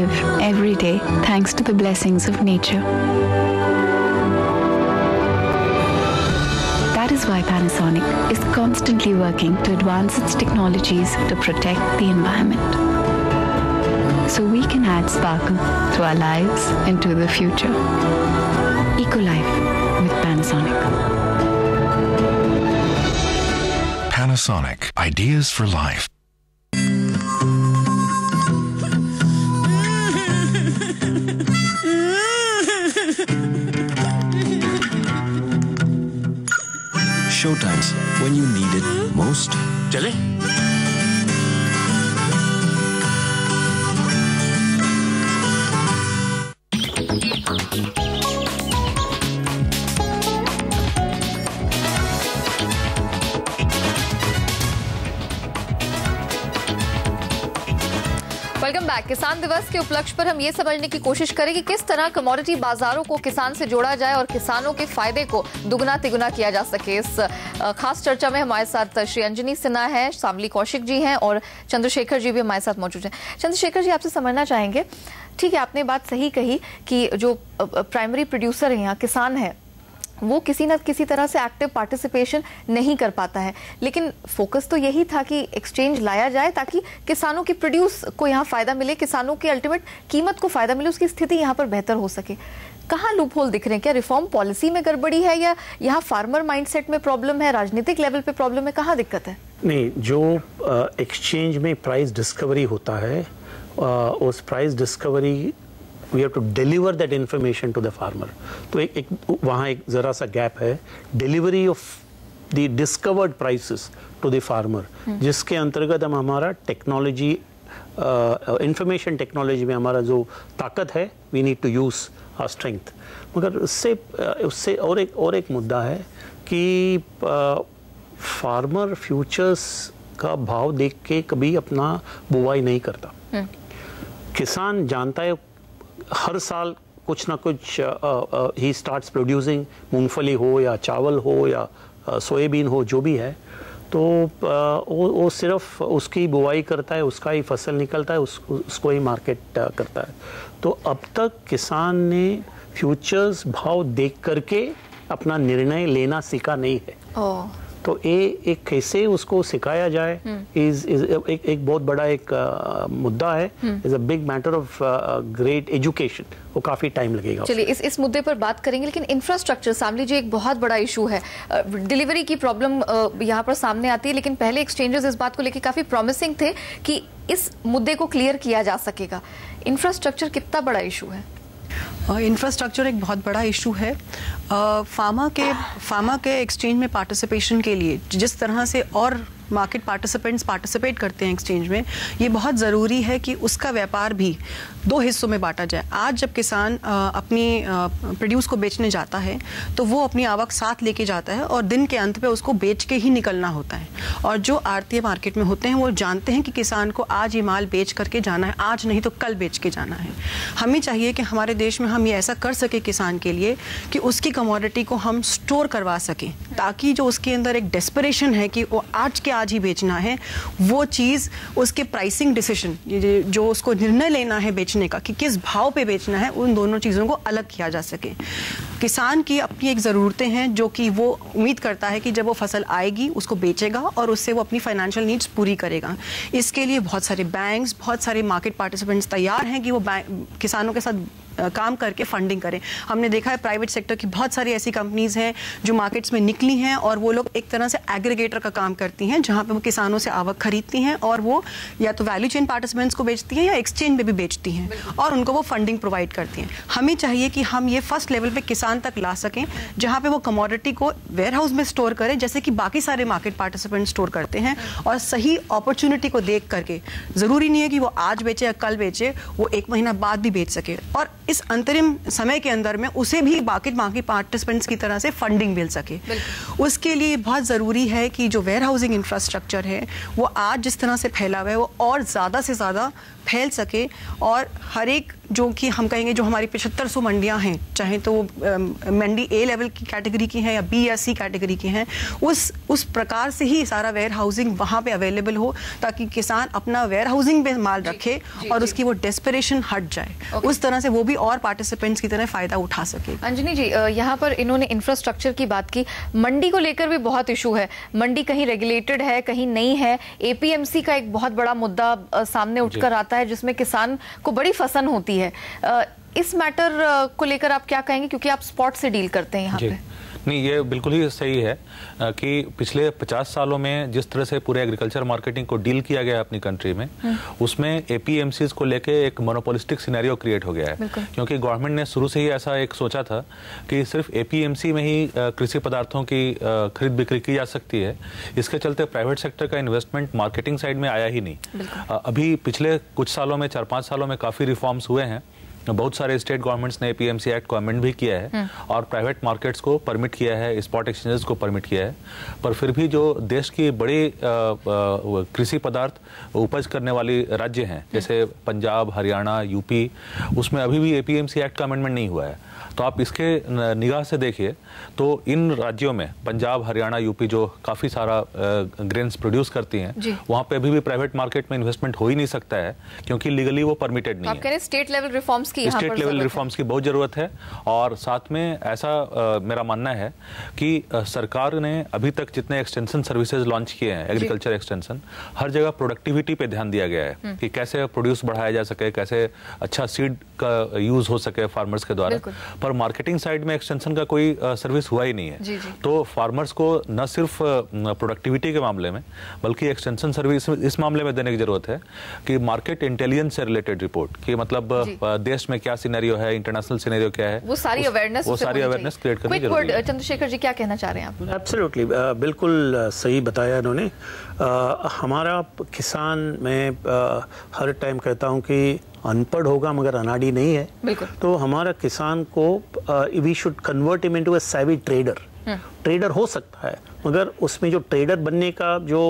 every day thanks to the blessings of nature. That is why Panasonic is constantly working to advance its technologies to protect the environment, so we can add sparkle to our lives and to the future. Eco-Life with Panasonic. Panasonic. Ideas for life. Showtimes, when you need it most. चले? Welcome back. किसान दिवस के उपलक्ष्य पर हम ये समझने की कोशिश करें कि किस तरह कमोडिटी बाजारों को किसान से जोड़ा जाए और किसानों के फायदे को दुगना तिगुना किया जा सके। इस खास चर्चा में हमारे साथ श्री अंजनी सिन्हा है, शामली कौशिक जी हैं और चंद्रशेखर जी भी हमारे साथ मौजूद हैं। चंद्रशेखर जी, आपसे समझना चाहेंगे, ठीक है, आपने बात सही कही कि जो प्राइमरी प्रोड्यूसर है यहाँ किसान है, वो किसी न किसी तरह से एक्टिव पार्टिसिपेशन नहीं कर पाता है, लेकिन फोकस तो यही था कि एक्सचेंज लाया जाए ताकि किसानों की प्रोड्यूस को यहाँ फायदा मिले, किसानों की अल्टीमेट कीमत को फायदा मिले, उसकी स्थिति यहाँ पर बेहतर हो सके। कहाँ लूप होल दिख रहे हैं? क्या रिफॉर्म पॉलिसी में गड़बड़ी है या यहाँ फार्मर माइंडसेट में प्रॉब्लम है, राजनीतिक लेवल पे प्रॉब्लम है, कहाँ दिक्कत है? नहीं, जो एक्सचेंज में प्राइस डिस्कवरी होता है, उस price discovery we have to deliver that information to the farmer. तो एक वहाँ एक ज़रा सा गैप है, delivery of the discovered prices to the farmer, जिसके अंतर्गत हम हमारा टेक्नोलॉजी, इंफॉर्मेशन टेक्नोलॉजी में हमारा जो ताकत है, we need to use our strength. मगर उससे और एक मुद्दा है कि फार्मर फ्यूचर्स का भाव देख के कभी अपना बुवाई नहीं करता। किसान जानता है हर साल कुछ ना कुछ ही स्टार्ट्स प्रोड्यूसिंग, मूंगफली हो या चावल हो या सोयाबीन हो, जो भी है, तो वो सिर्फ उसकी बुवाई करता है, उसका ही फसल निकलता है, उसको ही मार्केट करता है। तो अब तक किसान ने फ्यूचर्स भाव देख करके अपना निर्णय लेना सीखा नहीं है। तो एक कैसे उसको सिखाया जाए एक बहुत बड़ा एक मुद्दा है, is a big matter of great education, वो काफी टाइम लगेगा। चलिए इस मुद्दे पर बात करेंगे, लेकिन इंफ्रास्ट्रक्चर शामली जी एक बहुत बड़ा इशू है, डिलीवरी की प्रॉब्लम यहाँ पर सामने आती है, लेकिन पहले एक्सचेंजेस इस बात को लेकर काफी प्रॉमिसिंग थे कि इस मुद्दे को क्लियर किया जा सकेगा। इंफ्रास्ट्रक्चर कितना बड़ा इशू है? इंफ्रास्ट्रक्चर एक बहुत बड़ा इशू है। फार्मा के एक्सचेंज में पार्टिसिपेशन के लिए जिस तरह से और मार्केट पार्टिसिपेंट्स पार्टिसिपेट करते हैं एक्सचेंज में, ये बहुत ज़रूरी है कि उसका व्यापार भी दो हिस्सों में बांटा जाए। आज जब किसान अपनी प्रोड्यूस को बेचने जाता है तो वो अपनी आवक साथ लेके जाता है और दिन के अंत पे उसको बेच के ही निकलना होता है। और जो आड़ती मार्केट में होते हैं वो जानते हैं कि किसान को आज ये माल बेच करके जाना है, आज नहीं तो कल बेच के जाना है। हमें चाहिए कि हमारे देश में हम ये ऐसा कर सके किसान के लिए कि उसकी कमोडिटी को हम स्टोर करवा सकें, ताकि जो उसके अंदर एक डेस्परेशन है कि वो आज ही बेचना है, वो चीज़ उसके प्राइसिंग डिसीजन, जो उसको निर्णय लेना है बेचने का कि किस भाव पे बेचना है, उन दोनों चीज़ों को अलग किया जा सके। किसान की अपनी एक ज़रूरतें हैं जो कि वो उम्मीद करता है कि जब वो फसल आएगी उसको बेचेगा और उससे वो अपनी फाइनेंशियल नीड्स पूरी करेगा। इसके लिए बहुत सारे बैंक्स, बहुत सारे मार्केट पार्टिसिपेंट्स तैयार हैं कि वो किसानों के साथ काम करके फंडिंग करें। हमने देखा है प्राइवेट सेक्टर की बहुत सारी ऐसी कंपनीज हैं जो मार्केट्स में निकली हैं और वो लोग एक तरह से एग्रीगेटर का काम करती हैं, जहां पे वो किसानों से आवक खरीदती हैं और वो या तो वैल्यू चेन पार्टिसिपेंट्स को बेचती हैं या एक्सचेंज में भी बेचती हैं और उनको वो फंडिंग प्रोवाइड करती हैं। हमें चाहिए कि हम ये फर्स्ट लेवल पे किसान तक ला सकें, जहाँ पे वो कमोडिटी को वेयर हाउस में स्टोर करें, जैसे कि बाकी सारे मार्केट पार्टिसिपेंट स्टोर करते हैं, और सही अपॉर्चुनिटी को देख करके, जरूरी नहीं है कि वो आज बेचे या कल बेचे, वो एक महीना बाद भी बेच सके और इस अंतरिम समय के अंदर में उसे भी मार्केट पार्टिसिपेंट्स की तरह से फंडिंग मिल सके। उसके लिए बहुत ज़रूरी है कि जो वेयर हाउसिंग इंफ्रास्ट्रक्चर है वो आज जिस तरह से फैला हुआ है वो और ज़्यादा से ज़्यादा फैल सके और हर एक जो कि हम कहेंगे जो हमारी 7500 मंडियां हैं, चाहे तो वो मंडी ए लेवल की कैटेगरी की हैं या बी या सी कैटेगरी की हैं, उस प्रकार से ही सारा वेयर हाउसिंग वहाँ पे अवेलेबल हो ताकि किसान अपना वेयर हाउसिंग पे माल रखे और उसकी वो डेस्परेशन हट जाए। उस तरह से वो भी और पार्टिसिपेंट्स की तरह फायदा उठा सके। अंजनी जी, यहाँ पर इन्होंने इंफ्रास्ट्रक्चर की बात की, मंडी को लेकर भी बहुत इशू है। मंडी कहीं रेगुलेटेड है, कहीं नहीं है। एपीएमसी का एक बहुत बड़ा मुद्दा सामने उठकर आता है जिसमें किसान को बड़ी फसन होती है। इस मैटर को लेकर आप क्या कहेंगे, क्योंकि आप स्पॉट से डील करते हैं यहाँ पे? नहीं, ये बिल्कुल ही सही है कि पिछले 50 सालों में जिस तरह से पूरे एग्रीकल्चर मार्केटिंग को डील किया गया है अपनी कंट्री में, उसमें एपीएमसीज को लेके एक मोनोपोलिस्टिक सिनेरियो क्रिएट हो गया है। क्योंकि गवर्नमेंट ने शुरू से ही ऐसा एक सोचा था कि सिर्फ एपीएमसी में ही कृषि पदार्थों की खरीद बिक्री की जा सकती है। इसके चलते प्राइवेट सेक्टर का इन्वेस्टमेंट मार्केटिंग साइड में आया ही नहीं। अभी पिछले कुछ सालों में, 4-5 सालों में काफ़ी रिफॉर्म्स हुए हैं। बहुत सारे स्टेट गवर्नमेंट्स ने एपीएमसी एक्ट को अमेंड भी किया है और प्राइवेट मार्केट्स को परमिट किया है, स्पॉट एक्सचेंजेस को परमिट किया है। पर फिर भी जो देश की बड़ी कृषि पदार्थ उपज करने वाली राज्य हैं, जैसे पंजाब, हरियाणा, यूपी, उसमें अभी भी एपीएमसी एक्ट का अमेंडमेंट नहीं हुआ है। तो आप इसके निगाह से देखिए तो इन राज्यों में, पंजाब, हरियाणा, यूपी, जो काफ़ी सारा ग्रेन्स प्रोड्यूस करती हैं, वहाँ पे अभी भी प्राइवेट मार्केट में इन्वेस्टमेंट हो ही नहीं सकता है क्योंकि लीगली वो परमिटेड नहीं है। आप कह रहे हैं स्टेट लेवल रिफॉर्म्स की, स्टेट लेवल रिफॉर्म्स की बहुत ज़रूरत है। और साथ में ऐसा मेरा मानना है कि सरकार ने अभी तक जितने एक्सटेंशन सर्विसेज लॉन्च किए हैं, एग्रीकल्चर एक्सटेंशन, हर जगह प्रोडक्टिविटी पे ध्यान दिया गया है कि कैसे प्रोड्यूस बढ़ाया जा सके, कैसे अच्छा सीड का यूज हो सके फार्मर्स के द्वारा। पर मार्केटिंग साइड में एक्सटेंशन का कोई सर्विस हुआ ही नहीं है। तो फार्मर्स को न सिर्फ प्रोडक्टिविटी के मामले में बल्कि एक्सटेंशन सर्विस इस मामले में देने की जरूरत है कि मार्केट इंटेलिजेंस से रिलेटेड रिपोर्ट, कि मतलब देश में क्या सिनेरियो है, इंटरनेशनल सिनेरियो क्या है, वो सारी अवेयरनेस क्रिएट करनी जरूरी है। चंद्रशेखर जी क्या कहना चाह रहे हैं आप? एब्सोल्युटली, बिल्कुल सही बताया इन्होंने। हमारा किसान, मैं हर टाइम कहता हूं कि अनपढ़ होगा मगर अनाड़ी नहीं है। तो हमारा किसान को we should convert him into a savvy trader. Trader हो सकता है मगर उसमें जो ट्रेडर बनने का जो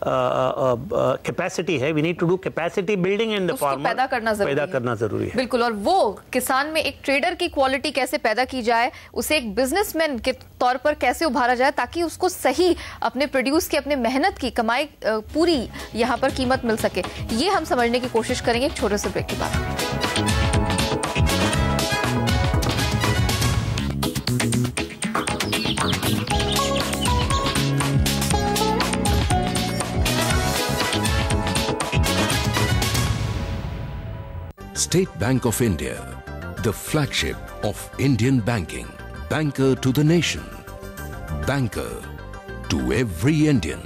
कैपेसिटी है, we need to do capacity building in the farmer, पैदा करना जरूरी है। बिल्कुल। और वो किसान में एक ट्रेडर की क्वालिटी कैसे पैदा की जाए, उसे एक बिजनेसमैन के तौर पर कैसे उभारा जाए ताकि उसको सही अपने प्रोड्यूस की, अपने मेहनत की कमाई पूरी यहाँ पर कीमत मिल सके, ये हम समझने की कोशिश करेंगे एक छोटे से ब्रेक के बाद। State Bank of India, the flagship of Indian banking. Banker to the nation. Banker to every Indian.